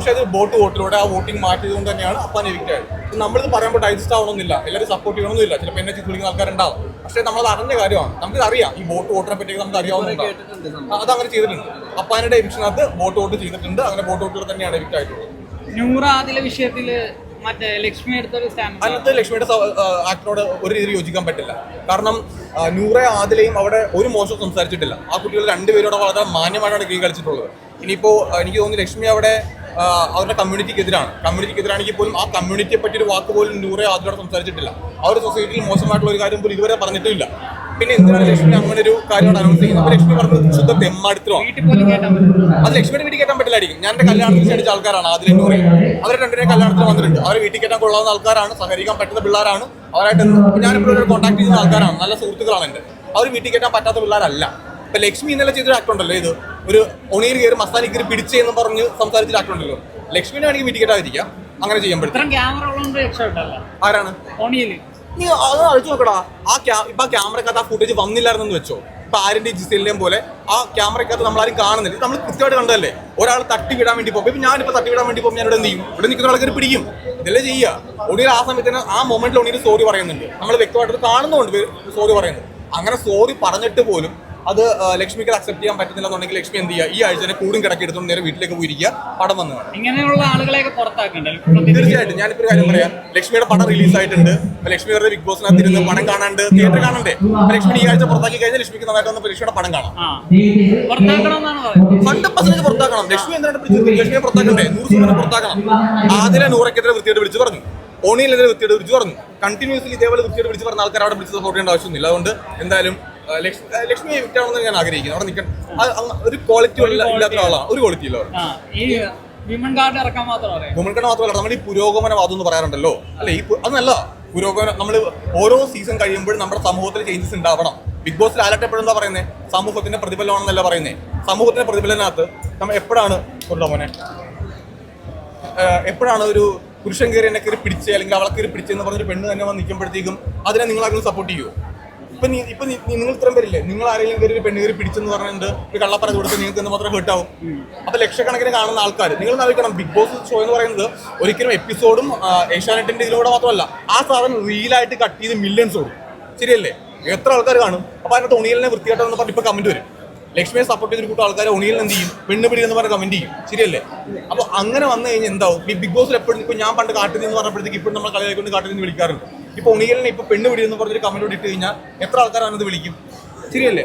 പക്ഷെ അത് വോട്ടിലൂടെ ആ വോട്ടിംഗ് മാറ്റിയതുകൊണ്ട് തന്നെയാണ് അപ്പാൻ എവിക്റ്റ് ആയത്. നമ്മളിത് പറയുമ്പോൾ ഡൈജസ്റ്റ് ആവണമെന്നില്ല, എല്ലാവരും സപ്പോർട്ട് ചെയ്യണമെന്നില്ല, ചിലപ്പോൾ എന്നെ വിളിക്കുന്ന ആൾക്കാരുണ്ടാവും. പക്ഷെ നമ്മളത് അറിഞ്ഞ കാര്യമാണ്, നമുക്കിത് അറിയാം. ഈ വോട്ടിനെ പറ്റി നമുക്ക് അറിയാവുന്നതാണ്. അതങ്ങനെ ചെയ്തിട്ടുണ്ട്. അപ്പാനുടെ എവിക്ഷനകത്ത് വോട്ട് ചെയ്തിട്ടുണ്ട്. അങ്ങനെ വോട്ടിലൂടെ തന്നെയാണ് എവിക്റ്റ് ആയിട്ടുള്ളത്. നൂറ അതിലെ വിഷയത്തിൽ മറ്റേ ലക്ഷ്മി എടുത്തൊരു സ്റ്റാൻഡ് അതിനകത്ത് ലക്ഷ്മിയുടെ ആക്ടിനോട് ഒരു രീതിയിൽ യോജിക്കാൻ പറ്റില്ല. കാരണം നൂറ ആദിലയും അവിടെ ഒരു മോശം സംസാരിച്ചിട്ടില്ല. ആ കുട്ടികൾ രണ്ടുപേരോട് വളരെ മാന്യമായിട്ടാണ് ഗെയിം കളിച്ചിട്ടുള്ളത്. ഇനിയിപ്പോൾ എനിക്ക് തോന്നുന്നു ലക്ഷ്മി അവിടെ അവരുടെ കമ്മ്യൂണിറ്റിക്കെതിരാണെങ്കിൽ പോലും ആ കമ്മ്യൂണിറ്റിയെ പറ്റിയൊരു വാക്ക് പോലും നൂറ ആദിലോട് സംസാരിച്ചിട്ടില്ല. ആ ഒരു സൊസൈറ്റിയിൽ മോശമായിട്ടുള്ള ഒരു കാര്യം പോലും ഇതുവരെ പറഞ്ഞിട്ടില്ല. പിന്നെ എന്തിനാണ് ലക്ഷ്മി അങ്ങനെ ഒരു കാര്യമാണ് അനൗൺസ് ചെയ്യുന്നത്? അപ്പോൾ ലക്ഷ്മി പറഞ്ഞത് ശുദ്ധ തെമ്മാടിത്തരമാണ്. അത് ലക്ഷ്മിയുടെ വീട്ടിൽ കയറ്റാൻ പറ്റില്ലായിരിക്കും. ഞാൻ എൻ്റെ കല്യാണത്തിന് ക്ഷണിച്ച ആൾക്കാരാണ് ആദ്യം നൂറയും. അവർ രണ്ടുപേരും കല്യാണത്തിന് വന്നിട്ടുണ്ട്. അവരെ വീട്ടിൽ കയറ്റാൻ കൊള്ളാവുന്ന ആൾക്കാരാണ്, സഹകരിക്കാൻ പറ്റുന്ന പിള്ളേരാണ്. അവരായിട്ട് ഞാനിപ്പോൾ കോൺടാക്ട് ചെയ്യുന്ന ആൾക്കാരാണ്, നല്ല സുഹൃത്തുക്കളാണ് എൻ്റെ. അവർ വീട്ടിൽ കയറ്റാൻ പറ്റാത്ത പിള്ളേരല്ല. ഇപ്പൊ ലക്ഷ്മി ഇന്നലെ ചെയ്തൊരു ആക്ട് ഉണ്ടല്ലോ, ഇത് ഒരു ഒണിയിൽ കയറി മസ്താനി കയറി പിടിച്ചെന്ന് പറഞ്ഞ് സംസാരിച്ചൊരു ആക്ട് ഉണ്ടല്ലോ. ലക്ഷ്മിനെ വേണമെങ്കിൽ വീട്ടിൽ കയറ്റാതിരിക്കാം. അങ്ങനെ ചെയ്യുമ്പോഴത്തേക്കും ആരാണ് നീ അത് അഴിച്ചു നോക്കടാ. ഇപ്പൊ ആ ക്യാമറക്കകത്ത് ആ ഫുട്ടേജ് വന്നില്ലായിരുന്നെന്ന് വെച്ചോ. ഇപ്പൊ ആരിന്റെ ജിസലിന്റെയും പോലെ ആ ക്യാമറക്കകത്ത് നമ്മളാരും കാണുന്നില്ല. നമ്മൾ കൃത്യമായിട്ട് കണ്ടതല്ലേ. ഒരാൾ തട്ടി വിടാൻ വേണ്ടി പോകും. ഇപ്പൊ ഞാനിപ്പോ തട്ടി വിടാൻ വേണ്ടി പോകും, ഞാൻ ഇവിടെ എന്ത് ചെയ്യും? ഇവിടെ നിൽക്കുന്ന ആൾക്കാർ പിടിക്കും. ഇതല്ലേ ചെയ്യുക. ഒണിയിൽ ആ സമയത്തിന് ആ മൊമെന്റിൽ ഒണിയിൽ സോറി പറയുന്നുണ്ട്. നമ്മൾ വ്യക്തമായിട്ട് കാണുന്നുണ്ട് സോറി പറയുന്നത്. അങ്ങനെ സോറി പറഞ്ഞിട്ട് പോലും അത് ലക്ഷ്മിക്ക് അക്സെപ്റ്റ് ചെയ്യാൻ പറ്റുന്നില്ല എന്നുണ്ടെങ്കിൽ ലക്ഷ്മി എന്ത് ചെയ്യുക? ഈ ആഴ്ച കൂടും കിടക്കി എടുത്തുകൊണ്ട് നേരെ വീട്ടിലേക്ക് പോയിരിക്കുക, പടം വന്നു. ഇങ്ങനെയുള്ള ആളുകളെയൊക്കെ പുറത്താക്കണ്ടേ? തീർച്ചയായിട്ടും. ഞാനിപ്പോ ഒരു കാര്യം പറയാം. ലക്ഷ്മിയുടെ പടം റിലീസ് ആയിട്ടുണ്ട്. ലക്ഷ്മിയുടെ ബിഗ് ബോസിനകത്ത് ഇരുന്ന് പടം കാണാണ്ട് തിയേറ്റർ കാണണ്ടേ? ലക്ഷ്മി ഈ ആഴ്ച പുറത്താക്കി കഴിഞ്ഞാൽ ലക്ഷ്മിക്ക് നന്നായിട്ട് വന്ന ലക്ഷ്മിയുടെ പടം കാണാം. 100% പുറത്താക്കണം. ലക്ഷ്മി എന്താണ് ലക്ഷ്മിയെ പുറത്താക്കണ്ടേ? 100% പുറത്താക്കണം. ആദ്യം നൂറയ്ക്കെതിരെ വൃത്തിയായിട്ട് വിളിച്ചു പറഞ്ഞു, ഓണിയിലെതിരെ വൃത്തിയായിട്ട് വിളിച്ചു പറഞ്ഞു. കണ്ടിന്യൂസ്ലി ഇതേപോലെ വൃത്തിയായിട്ട് വിളിച്ച് പറഞ്ഞ ആൾക്കാർ അവിടെ വിളിച്ച് സപ്പോർട്ട് ചെയ്യേണ്ട ആവശ്യമൊന്നുമില്ല. അതുകൊണ്ട് എന്തായാലും ലക്ഷ്മിയെ വിറ്റാണെന്ന് ഞാൻ ആഗ്രഹിക്കുന്നു. അവിടെ നിൽക്കാൻ ഒരു ക്വാളിറ്റി ഇല്ലാത്ത ആളാണ്. ഒരു ക്വാളിറ്റി ഇല്ല. വുമൺ കാർഡ് മാത്രമല്ല, നമ്മൾ ഈ പുരോഗമനവാദം എന്ന് പറയാറുണ്ടല്ലോ, അല്ലെ? അത് നല്ല പുരോഗമനം. നമ്മൾ ഓരോ സീസൺ കഴിയുമ്പോഴും നമ്മുടെ സമൂഹത്തിൽ ചേഞ്ചസ് ഉണ്ടാവണം. ബിഗ് ബോസിൽ ആലട്ട് എപ്പോഴും എന്താ പറയുന്നത്? സമൂഹത്തിന്റെ പ്രതിഫലമാണെന്നല്ല പറയുന്നത്. സമൂഹത്തിന്റെ പ്രതിഫലനകത്ത് നമ്മൾ എപ്പോഴാണ് ഒരു പുരുഷൻ കയറി എന്നെ കയറി പിടിച്ച് അല്ലെങ്കിൽ അവളെ കയറി പിടിച്ചെന്ന് പറഞ്ഞൊരു പെണ്ണ് തന്നെ വന്ന് നിൽക്കുമ്പോഴത്തേക്കും അതിനെ നിങ്ങൾ ആരെങ്കിലും സപ്പോർട്ട് ചെയ്യുമോ? ഇപ്പൊ നിങ്ങൾ ഇത്രയും പേരില്ലേ, നിങ്ങൾ ആരെങ്കിലും കയറി പെണ്ണ് കയറി പിടിച്ചെന്ന് പറഞ്ഞിട്ട് ഒരു കള്ളപ്പറ കൊടുത്ത് നിങ്ങൾക്ക് എന്ന് മാത്രം ഹേർട്ടാവും. അപ്പൊ ലക്ഷക്കണക്കിന് കാണുന്ന ആൾക്കാർ നിങ്ങൾ ആലോചിക്കണം. ബിഗ് ബോസ് ഷോ എന്ന് പറയുന്നത് ഒരിക്കലും എപ്പിസോഡും ഏഷ്യാനെറ്റിന്റെ ഇതിലൂടെ മാത്രമല്ല, ആ സാധനം റീലായിട്ട് കട്ട് ചെയ്ത് മില്യൺസ് ഓടും. ശരിയല്ലേ? എത്ര ആൾക്കാർ കാണും? അപ്പൊ അതിനകത്ത് ഒണിയലിനെ വൃത്തിയായിട്ടെന്ന് പറഞ്ഞ് ഇപ്പൊ കമന്റ് വരും. ലക്ഷ്മിയെ സപ്പോർട്ട് ചെയ്തൊരു കൂട്ടം ആൾക്കാരെ ഒണിയലിന് എന്ത് ചെയ്യും? പെണ്ണ് പിടി എന്ന് പറഞ്ഞ കമന്റ് ചെയ്യും. ശരിയല്ലേ? അപ്പൊ അങ്ങനെ വന്നു കഴിഞ്ഞാൽ എന്താവും? ബിഗ് ബോസിൽ എപ്പോഴും ഇപ്പൊ ഞാൻ പണ്ട് കാട്ടിൽ നിന്ന് പറഞ്ഞപ്പോഴത്തേക്ക് ഇപ്പോഴും നമ്മൾ കളിയായിക്കൊണ്ട് കാട്ടിൽ നിന്ന് വിളിക്കാറുണ്ട്. ഇപ്പൊ ഒണിയലിനെ ഇപ്പൊ പെണ്ണ് പിടി എന്ന് പറഞ്ഞൊരു കമന്റ് ഇട്ട് കഴിഞ്ഞാൽ എത്ര ആൾക്കാരാണ് ഇത് വിളിക്കും? ശരിയല്ലേ?